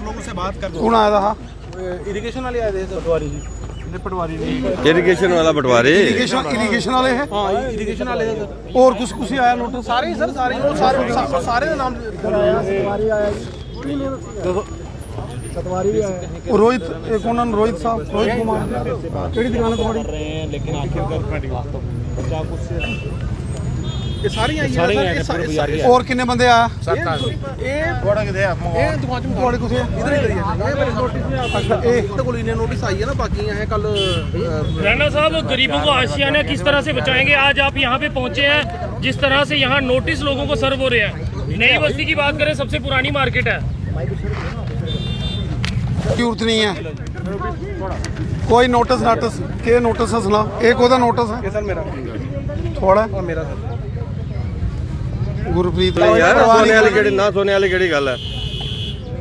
लोगों से बात कर कौन आया था? इरिगेशन वाले आए थे पटवारी जी। पटवारी नहीं, इरिगेशन वाला पटवारी। इरिगेशन वाले हैं। हाँ इरिगेशन वाले थे सर। और कुछ ही आया नोटिस? सारे ही सर, सारे वो सारे नाम रोहित कौन? रोहित साहब, रोहित कुमार। केड़ी दुकान थोड़ी रहे हैं, लेकिन आखिरकार ये सारी आई है। और किन्ने बंदे आया? नोटिस आई है ना, बाकी है कल। राणा साहब, गरीबों को आशियाना किस तरह से बचाएंगे? आज आप यहाँ पे पहुँचे हैं, जिस तरह से यहाँ नोटिस लोगों को सर्व हो रहे हैं। नई बस्ती की बात करें, सबसे पुरानी मार्केट है। जरूरत नहीं है कोई नोटिस के नोटिस है सुना। एक ओदा नोटिस है सर मेरा थोड़ा और मेरा सर गुरप्रीत यार सोने वाली केड़ी ना, सोने वाली केड़ी गल है?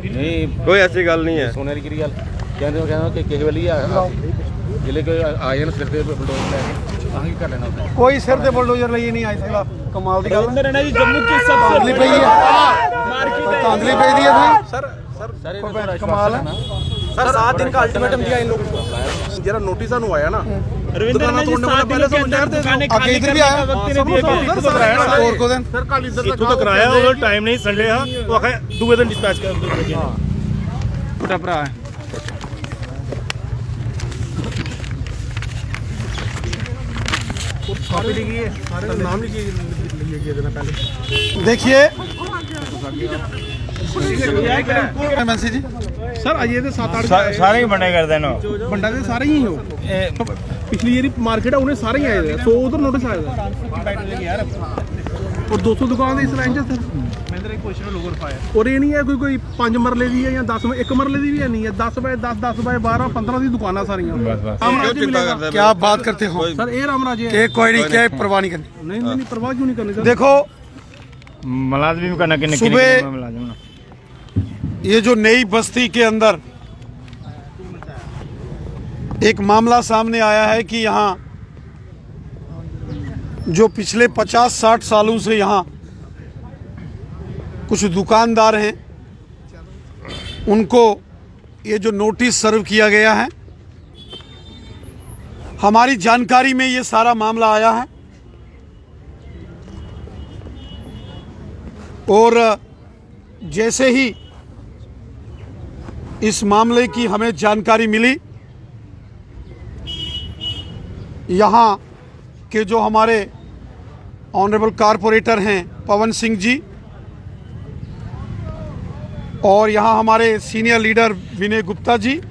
नहीं, कोई ऐसी गल नहीं है। सोने की गल कहते कि किसी वाली जिले के आए ना सिर पे बुलडोजर लेके आगे कर लेना होता है। कोई सिर ते बुलडोजर लिए नहीं आई सकता। कमाल दी गल राणा जी, जम्मू की सबसे धांधली पई है, धांधली पई दी है भाई। सर कमाल है सर। 7 दिन का अल्टीमेटम दिया इन लोगों को। जरा नोटिस सानू आया ना, रविंद्र राणा जी, 7 दिनों के अंदर दुकानें खाली इधर भी करने आया। का वक्त नहीं दिया। और को दिन सर कल इधर इत्थों तक कराया और टाइम नहीं संडे हा वो आखे दूसरे दिन डिस्पैच कर दो। छोटा भरा है। कॉपी लिखी है, सारे नाम लिखिए देना पहले। देखिए एमएनसी जी सर आइए थे 7-8 सारे ही बने कर देना। बंडा के सारे ही हो। पिछली जेरी मार्केट है उन्हें सारे ही आए थे। 100 उधर नोटिस आया था और 200 दुकान इस लाइन सर। और ये नहीं है कोई 5 मरले दी है या 10 1 मरले दी भी नहीं है। 10 बाय 10, 10 बाय 12, 15 दी दुकाना सारियां। क्या आप बात करते हो सर ए रामराज है। कोई नहीं, क्या परवाह नहीं करनी। नहीं परवाह क्यों नहीं करनी सर? देखो मुलाजमी करना कि सुबह ये जो नई बस्ती के अंदर एक मामला सामने आया है कि यहाँ जो पिछले 50-60 सालों से यहाँ कुछ दुकानदार हैं, उनको ये जो नोटिस सर्व किया गया है, हमारी जानकारी में ये सारा मामला आया है। और जैसे ही इस मामले की हमें जानकारी मिली, यहाँ के जो हमारे ऑनरेबल कारपोरेटर हैं पवन सिंह जी, और यहाँ हमारे सीनियर लीडर विनय गुप्ता जी,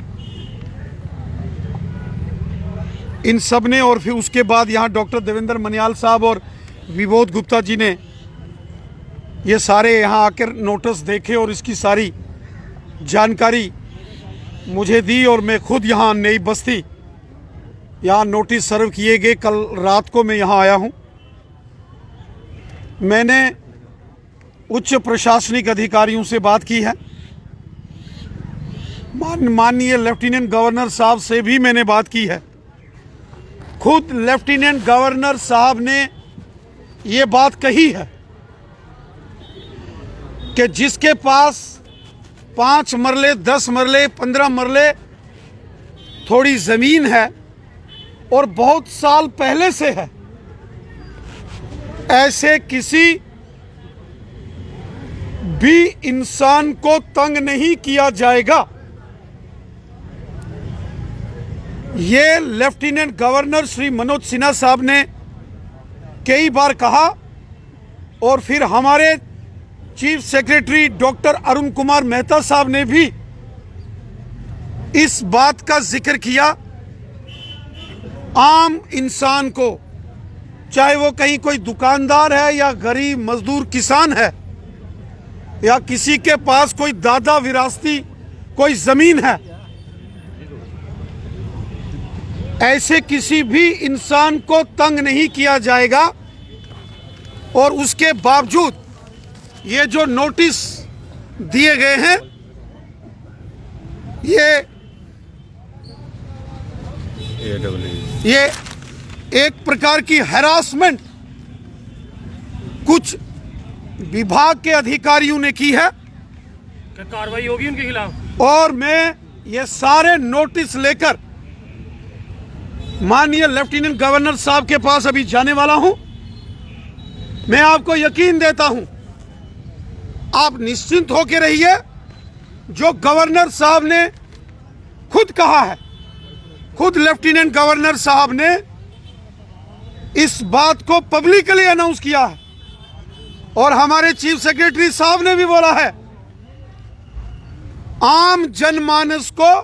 इन सब ने, और फिर उसके बाद यहाँ डॉक्टर देवेंद्र मनियाल साहब और विबोध गुप्ता जी ने ये सारे यहाँ आकर नोटिस देखे और इसकी सारी जानकारी मुझे दी। और मैं खुद यहाँ नई बस्ती यहाँ नोटिस सर्व किए गए, कल रात को मैं यहाँ आया हूँ। मैंने उच्च प्रशासनिक अधिकारियों से बात की है, माननीय लेफ्टिनेंट गवर्नर साहब से भी मैंने बात की है। खुद लेफ्टिनेंट गवर्नर साहब ने ये बात कही है कि जिसके पास 5 मरले, 10 मरले, 15 मरले थोड़ी ज़मीन है और बहुत साल पहले से है, ऐसे किसी भी इंसान को तंग नहीं किया जाएगा। ये लेफ्टिनेंट गवर्नर श्री मनोज सिन्हा साहब ने कई बार कहा, और फिर हमारे chief secretary doctor Arun Kumar Mehta साहब ने भी इस बात का जिक्र किया। आम इंसान को, चाहे वो कहीं कोई दुकानदार है या गरीब मजदूर किसान है या किसी के पास कोई दादा विरासती कोई जमीन है, ऐसे किसी भी इंसान को तंग नहीं किया जाएगा। और उसके बावजूद ये जो नोटिस दिए गए हैं, ये एक प्रकार की हैरासमेंट कुछ विभाग के अधिकारियों ने की है क्या कार्रवाई होगी उनके खिलाफ? और मैं ये सारे नोटिस लेकर माननीय लेफ्टिनेंट गवर्नर साहब के पास अभी जाने वाला हूं। मैं आपको यकीन देता हूं, आप निश्चिंत होकर रहिए। जो गवर्नर साहब ने खुद कहा है, खुद लेफ्टिनेंट गवर्नर साहब ने इस बात को पब्लिकली अनाउंस किया है और हमारे चीफ सेक्रेटरी साहब ने भी बोला है, आम जनमानस को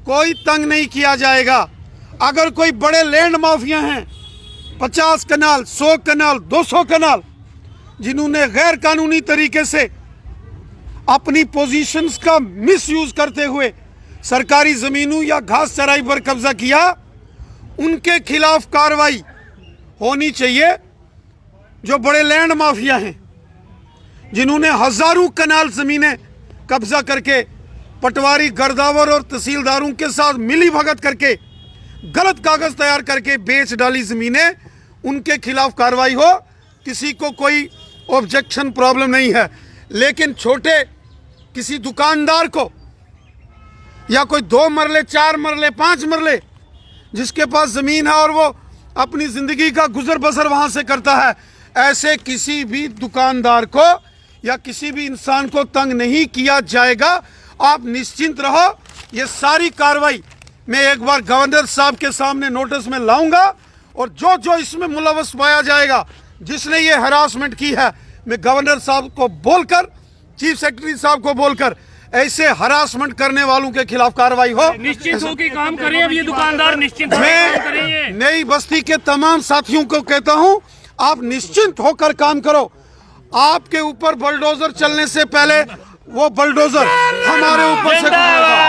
कोई तंग नहीं किया जाएगा। अगर कोई बड़े लैंड माफिया हैं, 50 कनाल, 100 कनाल, 200 कनाल, जिन्होंने गैर कानूनी तरीके से अपनी पोजीशंस का मिसयूज करते हुए सरकारी जमीनों या घास चराई पर कब्जा किया, उनके खिलाफ कार्रवाई होनी चाहिए। जो बड़े लैंड माफिया हैं, जिन्होंने हजारों कनाल जमीनें कब्जा करके पटवारी, गर्दावर और तहसीलदारों के साथ मिली भगत करके गलत कागज तैयार करके बेच डाली जमीनें, उनके खिलाफ कार्रवाई हो। किसी को कोई ऑब्जेक्शन प्रॉब्लम नहीं है। लेकिन छोटे किसी दुकानदार को या कोई 2 मरले, 4 मरले, 5 मरले जिसके पास जमीन है और वो अपनी जिंदगी का गुजर बसर वहां से करता है, ऐसे किसी भी दुकानदार को या किसी भी इंसान को तंग नहीं किया जाएगा। आप निश्चिंत रहो। ये सारी कार्रवाई मैं एक बार गवर्नर साहब के सामने नोटिस में लाऊंगा और जो जो इसमें मुलव्वस पाया जाएगा, जिसने ये हरासमेंट की है, मैं गवर्नर साहब को बोलकर, चीफ सेक्रेटरी साहब को बोलकर ऐसे हरासमेंट करने वालों के खिलाफ कार्रवाई हो। निश्चित होकर काम करें। अब ये दुकानदार निश्चित होकर काम मैं करें। नई बस्ती के तमाम साथियों को कहता हूं, आप निश्चिंत होकर काम करो। आपके ऊपर बुलडोजर चलने से पहले वो बुलडोजर हमारे ऊपर से गुजरेगा।